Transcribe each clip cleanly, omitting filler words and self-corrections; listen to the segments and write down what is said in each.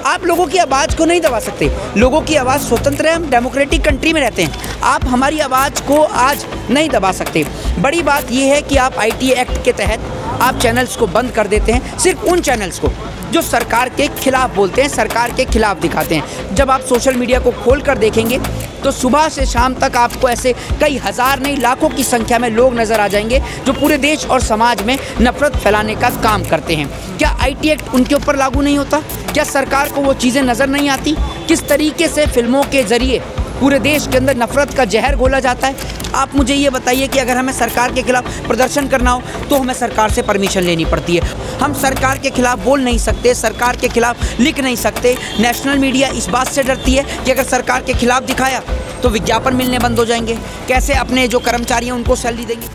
आप लोगों की आवाज़ को नहीं दबा सकते। लोगों की आवाज़ स्वतंत्र है, हम डेमोक्रेटिक कंट्री में रहते हैं। आप हमारी आवाज़ को आज नहीं दबा सकते। बड़ी बात यह है कि आप आईटी एक्ट के तहत आप चैनल्स को बंद कर देते हैं, सिर्फ उन चैनल्स को जो सरकार के खिलाफ बोलते हैं, सरकार के खिलाफ दिखाते हैं। जब आप सोशल मीडिया को खोल कर देखेंगे तो सुबह से शाम तक आपको ऐसे कई हज़ार नहीं लाखों की संख्या में लोग नज़र आ जाएंगे जो पूरे देश और समाज में नफरत फैलाने का काम करते हैं। क्या आईटी एक्ट उनके ऊपर लागू नहीं होता? क्या सरकार को वो चीज़ें नज़र नहीं आती? किस तरीके से फिल्मों के ज़रिए पूरे देश के अंदर नफरत का जहर घोला जाता है? आप मुझे ये बताइए कि अगर हमें सरकार के खिलाफ प्रदर्शन करना हो तो हमें सरकार से परमिशन लेनी पड़ती है। हम सरकार के खिलाफ बोल नहीं सकते, सरकार के खिलाफ लिख नहीं सकते। नेशनल मीडिया इस बात से डरती है कि अगर सरकार के खिलाफ दिखाया तो विज्ञापन मिलने बंद हो जाएंगे। कैसे अपने जो कर्मचारी हैं उनको सैलरी देंगे?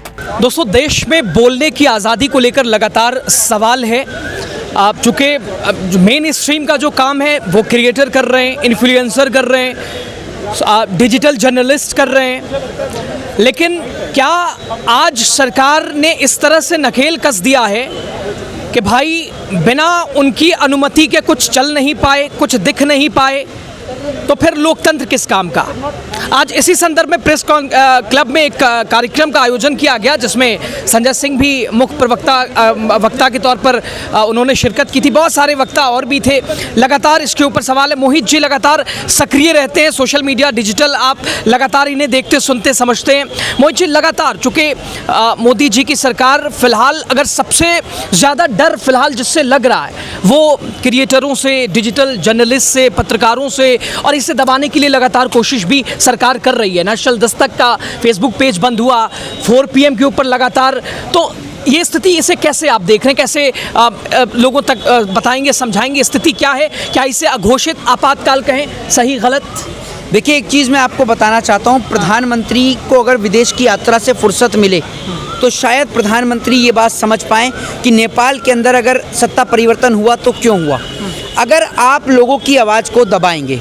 दोस्तों, देश में बोलने की आज़ादी को लेकर लगातार सवाल है। आप चूँकि मेन स्ट्रीम का जो काम है वो क्रिएटर कर रहे हैं, इन्फ्लुएंसर कर रहे हैं, डिजिटल जर्नलिस्ट कर रहे हैं, लेकिन क्या आज सरकार ने इस तरह से नकेल कस दिया है कि भाई बिना उनकी अनुमति के कुछ चल नहीं पाए, कुछ दिख नहीं पाए, तो फिर लोकतंत्र किस काम का? आज इसी संदर्भ में प्रेस क्लब में एक कार्यक्रम का आयोजन किया गया जिसमें संजय सिंह भी मुख्य वक्ता के तौर पर उन्होंने शिरकत की थी। बहुत सारे वक्ता और भी थे। लगातार इसके ऊपर सवाल है। मोहित जी लगातार सक्रिय रहते हैं सोशल मीडिया, डिजिटल, आप लगातार इन्हें देखते, सुनते, समझते हैं। मोहित जी, लगातार चूँकि मोदी जी की सरकार फिलहाल, अगर सबसे ज़्यादा डर फिलहाल जिससे लग रहा है वो क्रिएटरों से, डिजिटल जर्नलिस्ट से, पत्रकारों से, और इसे दबाने के लिए लगातार कोशिश भी सरकार कर रही है। नेशनल दस्तक का फेसबुक पेज बंद हुआ, 4 PM के ऊपर लगातार। तो ये स्थिति, इसे कैसे आप देख रहे हैं? कैसे लोगों तक बताएंगे, समझाएंगे स्थिति क्या है? क्या इसे अघोषित आपातकाल कहें, सही गलत? देखिए, एक चीज़ मैं आपको बताना चाहता हूँ। प्रधानमंत्री को अगर विदेश की यात्रा से फुर्सत मिले तो शायद प्रधानमंत्री ये बात समझ पाएँ कि नेपाल के अंदर अगर सत्ता परिवर्तन हुआ तो क्यों हुआ। अगर आप लोगों की आवाज़ को दबाएंगे,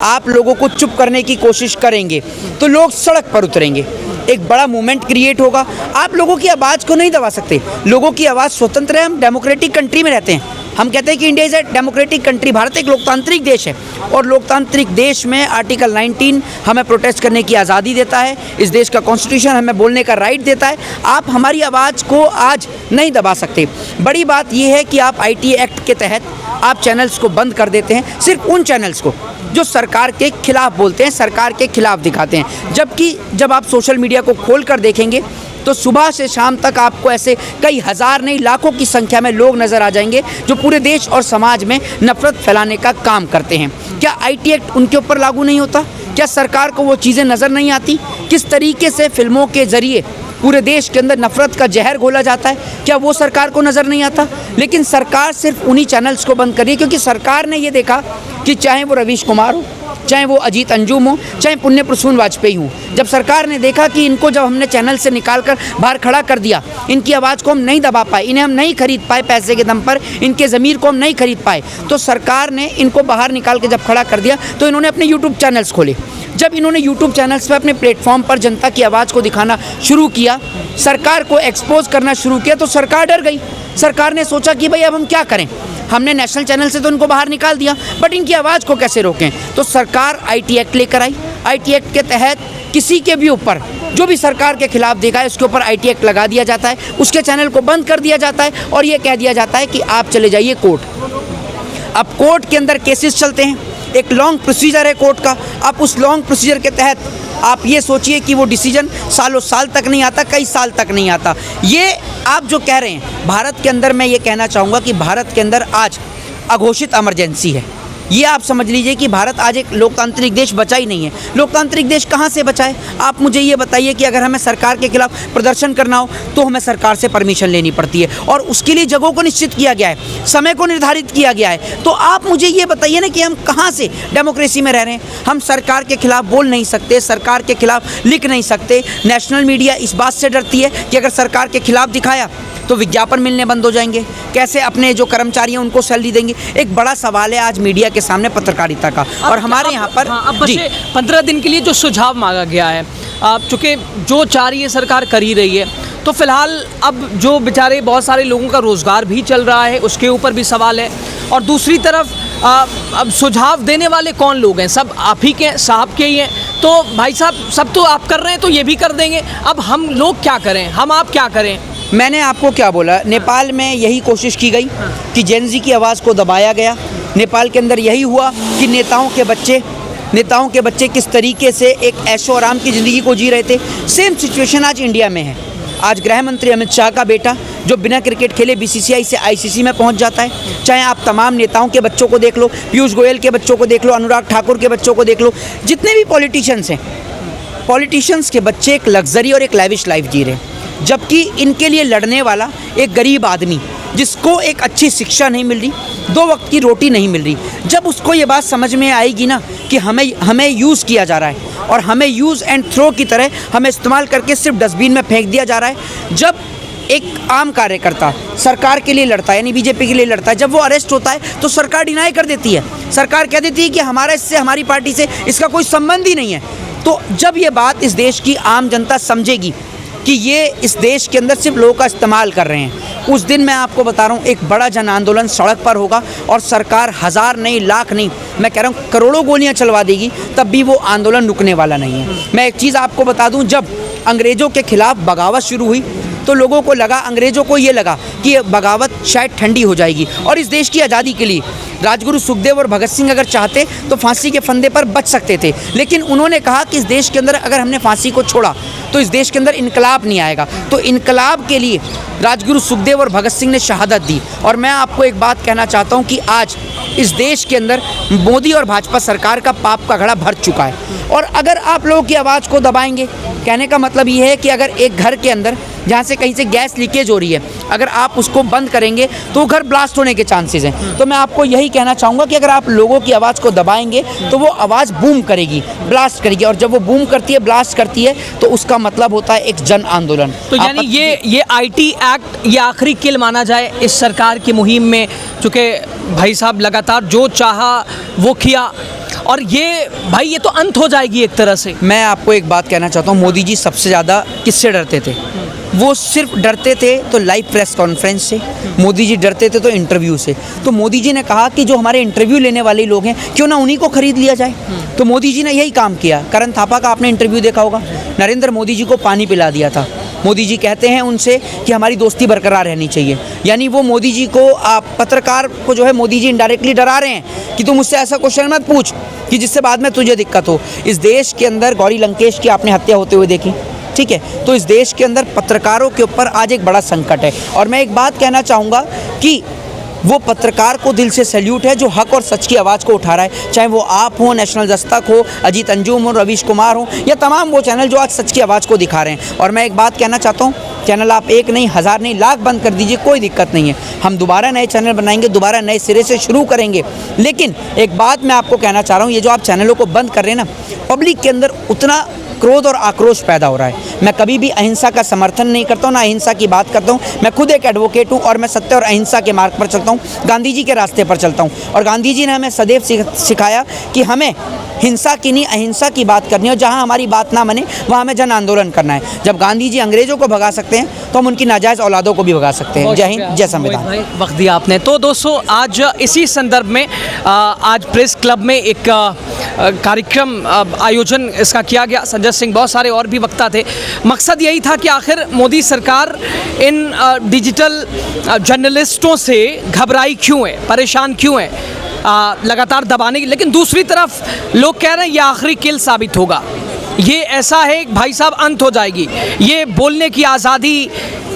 आप लोगों को चुप करने की कोशिश करेंगे तो लोग सड़क पर उतरेंगे, एक बड़ा मूवमेंट क्रिएट होगा। आप लोगों की आवाज़ को नहीं दबा सकते। लोगों की आवाज़ स्वतंत्र है, हम डेमोक्रेटिक कंट्री में रहते हैं। हम कहते हैं कि India is a democratic country. Bharat एक लोकतांत्रिक देश है और लोकतांत्रिक देश में आर्टिकल 19 हमें प्रोटेस्ट करने की आज़ादी देता है। इस देश का कॉन्स्टिट्यूशन हमें बोलने का राइट देता है। आप हमारी आवाज़ को आज नहीं दबा सकते। बड़ी बात यह है कि आप आईटी एक्ट के तहत आप चैनल्स को बंद कर देते हैं, सिर्फ उन चैनल्स को जो सरकार के खिलाफ बोलते हैं, सरकार के खिलाफ दिखाते हैं। जबकि जब आप सोशल मीडिया को खोल कर देखेंगे तो सुबह से शाम तक आपको ऐसे कई हज़ार नहीं लाखों की संख्या में लोग नज़र आ जाएंगे जो पूरे देश और समाज में नफरत फैलाने का काम करते हैं। क्या आईटी एक्ट उनके ऊपर लागू नहीं होता? क्या सरकार को वो चीज़ें नज़र नहीं आती? किस तरीके से फिल्मों के ज़रिए पूरे देश के अंदर नफरत का जहर घोला जाता है? क्या वो सरकार को नज़र नहीं आता? लेकिन सरकार सिर्फ उन्हीं चैनल्स को बंद करी क्योंकि सरकार ने ये देखा कि चाहे वो रवीश कुमार हो, चाहे वो अजीत अंजुम हो, चाहे पुण्य प्रसून वाजपेयी हो, जब सरकार ने देखा कि इनको जब हमने चैनल से निकाल कर बाहर खड़ा कर दिया, इनकी आवाज़ को हम नहीं दबा पाए, इन्हें हम नहीं खरीद पाए पैसे के दम पर, इनके ज़मीर को हम नहीं खरीद पाए, तो सरकार ने इनको बाहर निकाल के जब खड़ा कर दिया तो इन्होंने अपने यूट्यूब चैनल्स खोले। जब इन्होंने यूट्यूब चैनल्स पर अपने प्लेटफॉर्म पर जनता की आवाज़ को दिखाना शुरू किया, सरकार को एक्सपोज करना शुरू किया, तो सरकार डर गई। सरकार ने सोचा कि भाई अब हम क्या करें, हमने नेशनल चैनल से तो इनको बाहर निकाल दिया, बट इनकी आवाज़ को कैसे रोकें? तो सरकार आईटी एक्ट लेकर आई। आईटी एक्ट के तहत किसी के भी ऊपर जो भी सरकार के खिलाफ देखा है उसके ऊपर आईटी एक्ट लगा दिया जाता है, उसके चैनल को बंद कर दिया जाता है और ये कह दिया जाता है कि आप चले जाइए कोर्ट। अब कोर्ट के अंदर केसेस चलते हैं, एक लॉन्ग प्रोसीजर है कोर्ट का। आप उस लॉन्ग प्रोसीजर के तहत आप ये सोचिए कि वो डिसीजन सालों साल तक नहीं आता, कई साल तक नहीं आता। ये आप जो कह रहे हैं, भारत के अंदर मैं ये कहना चाहूँगा कि भारत के अंदर आज अघोषित इमरजेंसी है। ये आप समझ लीजिए कि भारत आज एक लोकतांत्रिक देश बचा ही नहीं है। लोकतांत्रिक देश कहाँ से बचा है? आप मुझे ये बताइए कि अगर हमें सरकार के खिलाफ प्रदर्शन करना हो तो हमें सरकार से परमिशन लेनी पड़ती है और उसके लिए जगहों को निश्चित किया गया है, समय को निर्धारित किया गया है। तो आप मुझे ये बताइए ना कि हम कहाँ से डेमोक्रेसी में रह रहे हैं? हम सरकार के खिलाफ बोल नहीं सकते, सरकार के खिलाफ लिख नहीं सकते। नेशनल मीडिया इस बात से डरती है कि अगर सरकार के खिलाफ दिखाया तो विज्ञापन मिलने बंद हो जाएंगे। कैसे अपने जो कर्मचारी हैं उनको सैलरी देंगे? एक बड़ा सवाल है आज मीडिया के सामने पत्रकारिता का। और हमारे यहाँ पर अब 15 दिन के लिए जो सुझाव मांगा गया है, चूँकि जो चाह रही है सरकार कर ही रही है, तो फिलहाल अब जो बेचारे बहुत सारे लोगों का रोज़गार भी चल रहा है उसके ऊपर भी सवाल है। और दूसरी तरफ अब सुझाव देने वाले कौन लोग हैं? सब आप ही के साहब के ही हैं। तो भाई साहब सब तो आप कर रहे हैं तो ये भी कर देंगे, अब हम लोग क्या करें, हम आप क्या करें? मैंने आपको क्या बोला, नेपाल में यही कोशिश की गई कि जेनजी की आवाज़ को दबाया गया। नेपाल के अंदर यही हुआ कि नेताओं के बच्चे किस तरीके से एक ऐशो आराम की ज़िंदगी को जी रहे थे। सेम सिचुएशन आज इंडिया में है। आज गृह मंत्री अमित शाह का बेटा जो बिना क्रिकेट खेले बीसीसीआई से आईसीसी में पहुंच जाता है। चाहे आप तमाम नेताओं के बच्चों को देख लो, पीयूष गोयल के बच्चों को देख लो, अनुराग ठाकुर के बच्चों को देख लो, जितने भी पॉलिटिशियंस के बच्चे एक लग्जरी और एक लैविश लाइफ जी रहे हैं। जबकि इनके लिए लड़ने वाला एक गरीब आदमी जिसको एक अच्छी शिक्षा नहीं मिल रही, 2 वक्त की रोटी नहीं मिल रही, जब उसको ये बात समझ में आएगी ना कि हमें यूज़ किया जा रहा है और हमें यूज़ एंड थ्रो की तरह हमें इस्तेमाल करके सिर्फ डस्टबिन में फेंक दिया जा रहा है। जब एक आम कार्यकर्ता सरकार के लिए लड़ता है, यानी बीजेपी के लिए लड़ता है, जब वो अरेस्ट होता है तो सरकार डिनाई कर देती है। सरकार कह देती है कि हमारी पार्टी से इसका कोई संबंध ही नहीं है। तो जब ये बात इस देश की आम जनता समझेगी कि ये इस देश के अंदर सिर्फ लोगों का इस्तेमाल कर रहे हैं, उस दिन मैं आपको बता रहा हूँ एक बड़ा जन आंदोलन सड़क पर होगा और सरकार 1000 नहीं, लाख नहीं, मैं कह रहा हूँ करोड़ों गोलियाँ चलवा देगी, तब भी वो आंदोलन रुकने वाला नहीं है। मैं एक चीज़ आपको बता दूँ, जब अंग्रेज़ों के खिलाफ बगावत शुरू हुई तो लोगों को लगा, अंग्रेज़ों को ये लगा कि ये बगावत शायद ठंडी हो जाएगी और इस देश की आज़ादी के लिए राजगुरु सुखदेव और भगत सिंह अगर चाहते तो फांसी के फंदे पर बच सकते थे। लेकिन उन्होंने कहा कि इस देश के अंदर अगर हमने फांसी को छोड़ा तो इस देश के अंदर इनकलाब नहीं आएगा। तो इनकलाब के लिए राजगुरु सुखदेव और भगत सिंह ने शहादत दी। और मैं आपको एक बात कहना चाहता हूँ कि आज इस देश के अंदर मोदी और भाजपा सरकार का पाप का घड़ा भर चुका है। और अगर आप लोगों की आवाज़ को दबाएंगे, कहने का मतलब ये है कि अगर एक घर के अंदर जहाँ से कहीं से गैस लीकेज हो रही है, अगर आप उसको बंद करेंगे तो घर ब्लास्ट होने के चांसेस हैं। तो मैं आपको यही कहना चाहूँगा कि अगर आप लोगों की आवाज़ को दबाएंगे तो वो आवाज़ बूम करेगी, ब्लास्ट करेगी, और जब वो बूम करती है, ब्लास्ट करती है, तो उसका मतलब होता है एक जन आंदोलन। तो यानी ये आईटी एक्ट ये आखिरी किल माना जाए इस सरकार की मुहिम में, चूँकि भाई साहब लगातार जो चाहा वो किया, और ये भाई ये तो अंत हो जाएगी एक तरह से। मैं आपको एक बात कहना चाहता हूँ, मोदी जी सबसे ज़्यादा किससे डरते थे? वो सिर्फ डरते थे तो लाइव प्रेस कॉन्फ्रेंस से, मोदी जी डरते थे तो इंटरव्यू से। तो मोदी जी ने कहा कि जो हमारे इंटरव्यू लेने वाले लोग हैं, क्यों ना उन्हीं को खरीद लिया जाए। तो मोदी जी ने यही काम किया। करण थापा का आपने इंटरव्यू देखा होगा, नरेंद्र मोदी जी को पानी पिला दिया था। मोदी जी कहते हैं उनसे कि हमारी दोस्ती बरकरार रहनी चाहिए, यानी वो मोदी जी को, पत्रकार को जो है मोदी जी इनडायरेक्टली डरा रहे हैं कि तुम मुझसे ऐसा क्वेश्चन मत पूछ कि जिससे बाद में तुझे दिक्कत हो। इस देश के अंदर गौरी लंकेश की आपने हत्या होते हुए देखी, ठीक है? तो इस देश के अंदर पत्रकारों के ऊपर आज एक बड़ा संकट है। और मैं एक बात कहना चाहूँगा कि वो पत्रकार को दिल से सैल्यूट है जो हक और सच की आवाज़ को उठा रहा है, चाहे वो आप हो, नेशनल दस्तक हो, अजीत अंजुम हो, रवीश कुमार हो, या तमाम वो चैनल जो आज सच की आवाज़ को दिखा रहे हैं। और मैं एक बात कहना चाहता हूँ, चैनल आप 1 नहीं, 1000 नहीं, लाख बंद कर दीजिए, कोई दिक्कत नहीं है। हम दोबारा नए चैनल बनाएंगे, दोबारा नए सिरे से शुरू करेंगे। लेकिन एक बात मैं आपको कहना चाह रहा हूँ, ये जो आप चैनलों को बंद कर रहे हैं ना, पब्लिक के अंदर उतना क्रोध और आक्रोश पैदा हो रहा है। मैं कभी भी अहिंसा का समर्थन नहीं करता हूँ, ना अहिंसा की बात करता हूँ। मैं खुद एक एडवोकेट हूँ और मैं सत्य और अहिंसा के मार्ग पर चलता हूँ, गांधी जी के रास्ते पर चलता हूँ। और गांधी जी ने हमें सदैव सिखाया कि हमें हिंसा की नहीं, अहिंसा की बात करनी है, और जहाँ हमारी बात ना माने वहाँ हमें जन आंदोलन करना है। जब गांधी जी अंग्रेज़ों को भगा सकते हैं तो हम उनकी नाजायज़ औलादों को भी भगा सकते हैं। जय हिंद, जय संविधान। वक्त दिया आपने। तो दोस्तों, आज इसी संदर्भ में आज प्रेस क्लब में एक कार्यक्रम आयोजन इसका किया गया। संजय सिंह, बहुत सारे और भी वक्ता थे। मकसद यही था कि आखिर मोदी सरकार इन डिजिटल जर्नलिस्टों से घबराई क्यों है, परेशान क्यों है, लगातार दबाने की। लेकिन दूसरी तरफ लोग कह रहे हैं ये आखिरी किल साबित होगा, ये ऐसा है भाई साहब अंत हो जाएगी, ये बोलने की आज़ादी,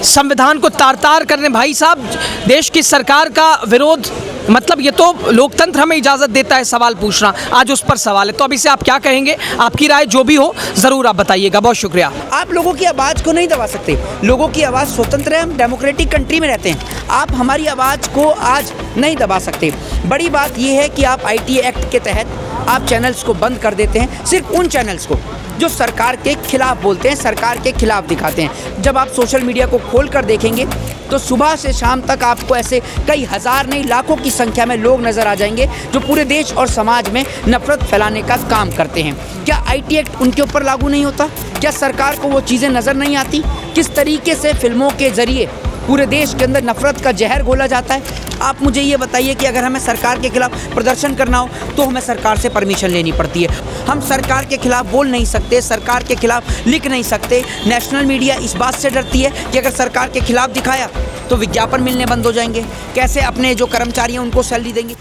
संविधान को तार तार करने, भाई साहब देश की सरकार का विरोध, मतलब ये तो लोकतंत्र हमें इजाज़त देता है सवाल पूछना, आज उस पर सवाल है। तो अभी से आप क्या कहेंगे, आपकी राय जो भी हो ज़रूर आप बताइएगा। बहुत शुक्रिया। आप लोगों की आवाज़ को नहीं दबा सकते, लोगों की आवाज़ स्वतंत्र है, हम डेमोक्रेटिक कंट्री में रहते हैं। आप हमारी आवाज़ को आज नहीं दबा सकते। बड़ी बात यह है कि आप आईटी एक्ट के तहत आप चैनल्स को बंद कर देते हैं, सिर्फ उन चैनल्स को जो सरकार के खिलाफ बोलते हैं, सरकार के खिलाफ दिखाते हैं। जब आप सोशल मीडिया को खोल कर देखेंगे तो सुबह से शाम तक आपको ऐसे कई हज़ार नहीं, लाखों की संख्या में लोग नज़र आ जाएंगे जो पूरे देश और समाज में नफरत फैलाने का काम करते हैं। क्या आईटी एक्ट उनके ऊपर लागू नहीं होता? क्या सरकार को वो चीज़ें नज़र नहीं आती? किस तरीके से फिल्मों के ज़रिए पूरे देश के अंदर नफरत का जहर घोला जाता है। आप मुझे ये बताइए कि अगर हमें सरकार के खिलाफ प्रदर्शन करना हो तो हमें सरकार से परमिशन लेनी पड़ती है। हम सरकार के खिलाफ बोल नहीं सकते, सरकार के खिलाफ लिख नहीं सकते। नेशनल मीडिया इस बात से डरती है कि अगर सरकार के खिलाफ दिखाया तो विज्ञापन मिलने बंद हो जाएंगे। कैसे अपने जो कर्मचारी हैं उनको सैलरी देंगे।